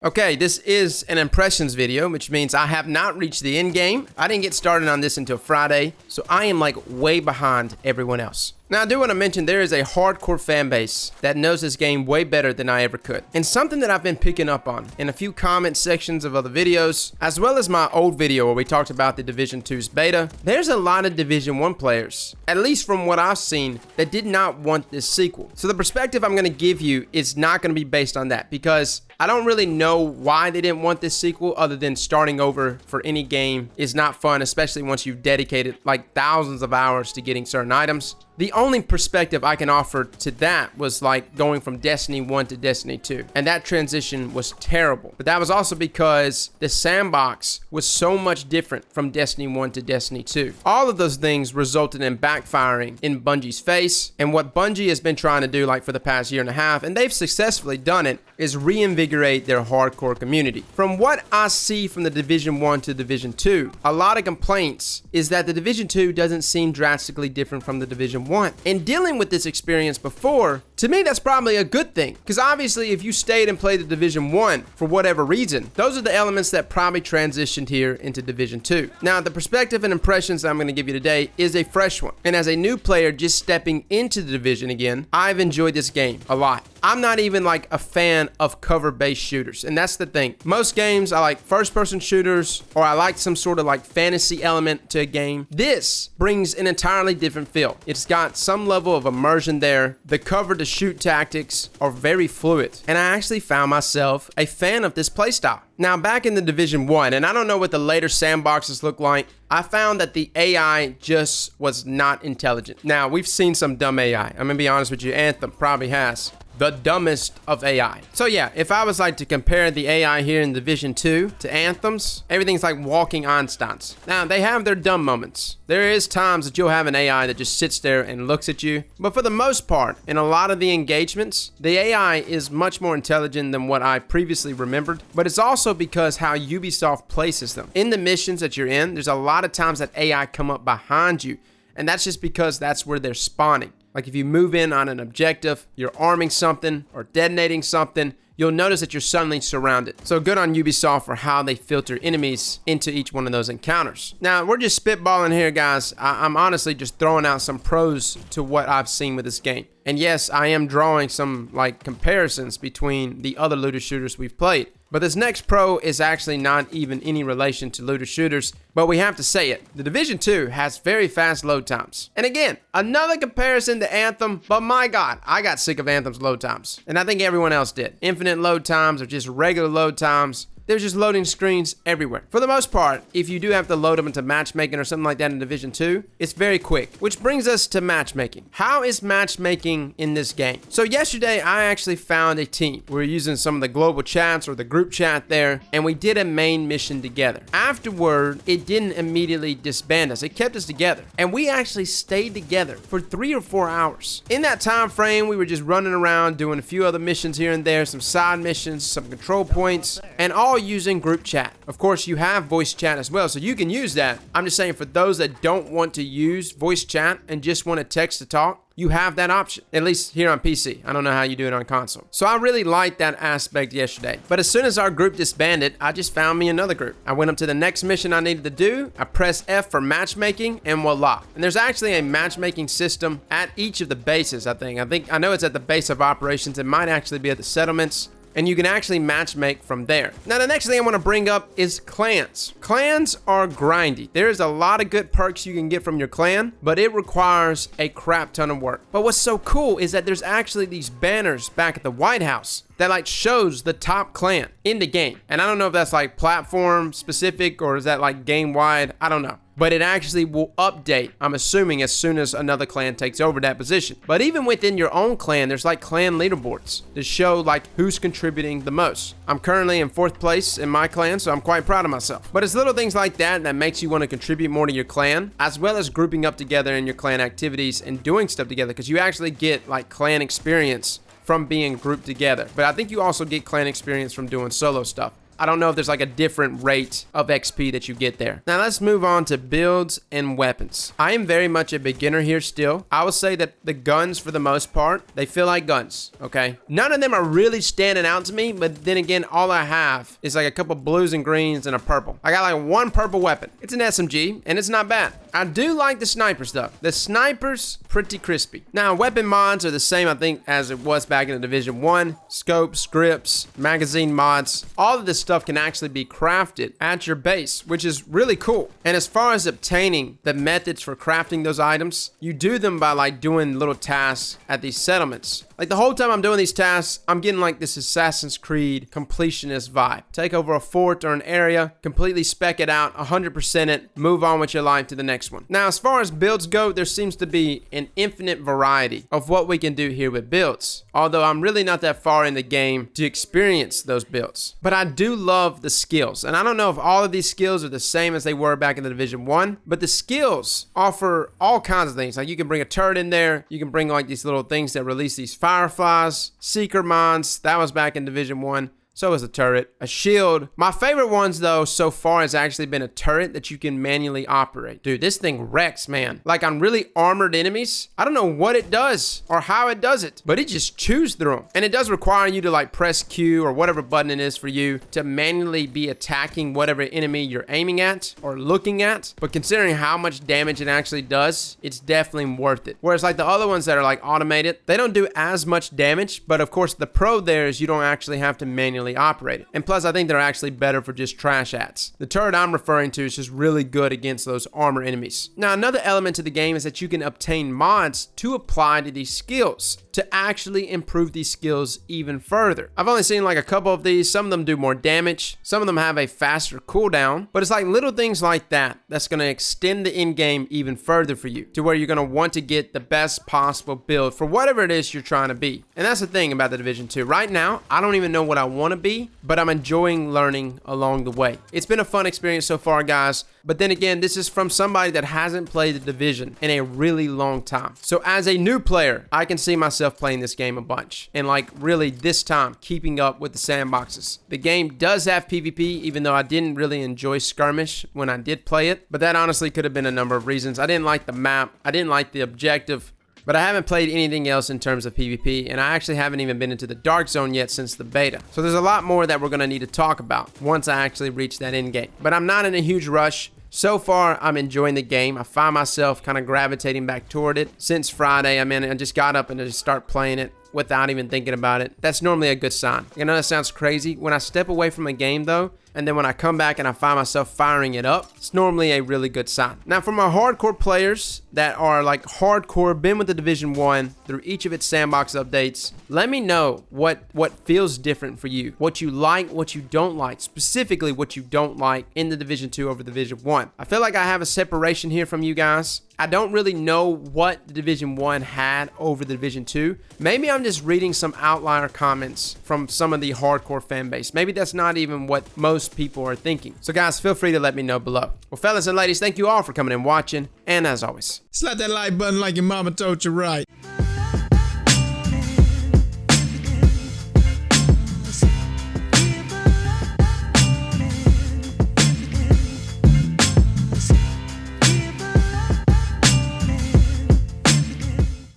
Okay, this is an impressions video, which means I have not reached the end game. I didn't get started on this until Friday, so I am like way behind everyone else. Now, I do want to mention there is a hardcore fan base that knows this game way better than I ever could. And something that I've been picking up on in a few comment sections of other videos, as well as my old video where we talked about the Division 2's beta, there's a lot of Division 1 players, at least from what I've seen, that did not want this sequel. So the perspective I'm going to give you is not going to be based on that, because I don't really know why they didn't want this sequel other than starting over for any game is not fun, especially once you've dedicated like thousands of hours to getting certain items. The only perspective I can offer to that was like going from Destiny 1 to Destiny 2. And that transition was terrible. But that was also because the sandbox was so much different from Destiny 1 to Destiny 2. All of those things resulted in backfiring in Bungie's face. And what Bungie has been trying to do like for the past year and a half, and they've successfully done it, is reinvigorate their hardcore community. From what I see from the Division 1 to Division 2, a lot of complaints is that the Division 2 doesn't seem drastically different from the Division 1. And dealing with this experience before, to me that's probably a good thing, because obviously if you stayed and played the Division 1 for whatever reason, those are the elements that probably transitioned here into Division 2. Now, the perspective and impressions that I'm going to give you today is a fresh one, and as a new player just stepping into the Division again, I've enjoyed this game a lot. I'm not even like a fan of cover-based shooters, and that's the thing. Most games I like first-person shooters, or I like some sort of like fantasy element to a game. This brings an entirely different feel. It's got some level of immersion there. The cover-to-shoot tactics are very fluid, and I actually found myself a fan of this playstyle. Now, back in the Division 1, and I don't know what the later sandboxes look like, I found that the AI just was not intelligent. Now, we've seen some dumb AI. I'm gonna be honest with you, Anthem probably has the dumbest of AI. So yeah, if I was like to compare the AI here in Division 2 to Anthem's, everything's like walking Einsteins. Now, they have their dumb moments. There is times that you'll have an AI that just sits there and looks at you, but for the most part, in a lot of the engagements, the AI is much more intelligent than what I previously remembered, but it's also because how Ubisoft places them. In the missions that you're in, there's a lot of times that AI come up behind you, and that's just because that's where they're spawning. Like if you move in on an objective, you're arming something or detonating something, you'll notice that you're suddenly surrounded. So good on Ubisoft for how they filter enemies into each one of those encounters. Now, we're just spitballing here, guys. I'm honestly just throwing out some pros to what I've seen with this game. And yes, I am drawing some like comparisons between the other looter shooters we've played. But this next pro is actually not even any relation to looter shooters, but we have to say it. The Division 2 has very fast load times. And again, another comparison to Anthem, but my God, I got sick of Anthem's load times. And I think everyone else did. Infinite load times or just regular load times. There's just loading screens everywhere. For the most part, if you do have to load them into matchmaking or something like that in Division 2, it's very quick. Which brings us to matchmaking. How is matchmaking in this game? So yesterday, I actually found a team. We were using some of the global chats or the group chat there, and we did a main mission together. Afterward, it didn't immediately disband us. It kept us together. And we actually stayed together for 3 or 4 hours. In that time frame, we were just running around doing a few other missions here and there, some side missions, some control points, and all using group chat. Of course, you have voice chat as well, so you can use that. I'm just saying for those that don't want to use voice chat and just want to text to talk, you have that option, at least here on PC. I don't know how you do it on console. So I really liked that aspect yesterday. But as soon as our group disbanded, I just found me another group. I went up to the next mission I needed to do. I pressed F for matchmaking, and voila. And there's actually a matchmaking system at each of the bases, I know it's at the base of operations. It might actually be at the settlements. And you can actually matchmake from there. Now, the next thing I want to bring up is clans. Clans are grindy. There's a lot of good perks you can get from your clan, but it requires a crap ton of work. But what's so cool is that there's actually these banners back at the White House that like shows the top clan in the game. And I don't know if that's like platform specific or is that like game wide, I don't know. But it actually will update, I'm assuming, as soon as another clan takes over that position. But even within your own clan, there's like clan leaderboards that show like who's contributing the most. I'm currently in 4th place in my clan, so I'm quite proud of myself. But it's little things like that that makes you want to contribute more to your clan, as well as grouping up together in your clan activities and doing stuff together, because you actually get like clan experience from being grouped together. But I think you also get clan experience from doing solo stuff. I don't know if there's like a different rate of XP that you get there. Now let's move on to builds and weapons. I am very much a beginner here still. I will say that the guns, for the most part, they feel like guns, okay? None of them are really standing out to me, but then again, all I have is like a couple blues and greens and a purple. I got like one purple weapon. It's an SMG, and it's not bad. I do like the snipers though. The snipers, pretty crispy. Now, weapon mods are the same, I think, as it was back in the Division 1. Scopes, grips, magazine mods, all of this stuff can actually be crafted at your base, which is really cool. And as far as obtaining the methods for crafting those items, you do them by like doing little tasks at these settlements. Like the whole time I'm doing these tasks, I'm getting like this Assassin's Creed completionist vibe. Take over a fort or an area, completely spec it out, 100% it, move on with your life to the next one. Now, as far as builds go, there seems to be an infinite variety of what we can do here with builds. Although I'm really not that far in the game to experience those builds. But I do love the skills. And I don't know if all of these skills are the same as they were back in the Division 1, but the skills offer all kinds of things. Like you can bring a turret in there, you can bring like these little things that release these fireflies, seeker mons, that was back in Division 1. So is a turret, a shield. My favorite ones though so far has actually been a turret that you can manually operate. Dude, this thing wrecks, man. Like on really armored enemies, I don't know what it does or how it does it, but it just chews through them. And it does require you to like press Q or whatever button it is for you to manually be attacking whatever enemy you're aiming at or looking at. But considering how much damage it actually does, it's definitely worth it. Whereas like the other ones that are like automated, they don't do as much damage, but of course the pro there is you don't actually have to manually operate it. And plus, I think they're actually better for just trash ads. The turret I'm referring to is just really good against those armor enemies. Now, another element to the game is that you can obtain mods to apply to these skills to actually improve these skills even further. I've only seen like a couple of these. Some of them do more damage. Some of them have a faster cooldown, but it's like little things like that that's going to extend the end game even further for you to where you're going to want to get the best possible build for whatever it is you're trying to be. And that's the thing about the Division 2. Right now, I don't even know what I want to be, but I'm enjoying learning along the way. It's been a fun experience so far, guys. But then again, this is from somebody that hasn't played the Division in a really long time. So as a new player, I can see myself playing this game a bunch. And like really this time, keeping up with the sandboxes. The game does have PvP, even though I didn't really enjoy skirmish when I did play it. But that honestly could have been a number of reasons. I didn't like the map. I didn't like the objective. But I haven't played anything else in terms of PvP, and I actually haven't even been into the Dark Zone yet since the beta. So there's a lot more that we're going to need to talk about once I actually reach that end game. But I'm not in a huge rush. So far, I'm enjoying the game. I find myself kind of gravitating back toward it. Since Friday, I just got up and just start playing it without even thinking about it. That's normally a good sign. I know that sounds crazy. When I step away from a game though, and then when I come back and I find myself firing it up, it's normally a really good sign. Now for my hardcore players that are like hardcore, been with the Division 1 through each of its sandbox updates, let me know what feels different for you. What you like, what you don't like, specifically what you don't like in the Division 2 over the Division 1. I feel like I have a separation here from you guys. I don't really know what the Division 1 had over the Division 2. Maybe I'm just reading some outlier comments from some of the hardcore fan base. Maybe that's not even what most people are thinking. So guys, feel free to let me know below. Well, fellas and ladies, thank you all for coming and watching. And as always, slap that like button like your mama told you right.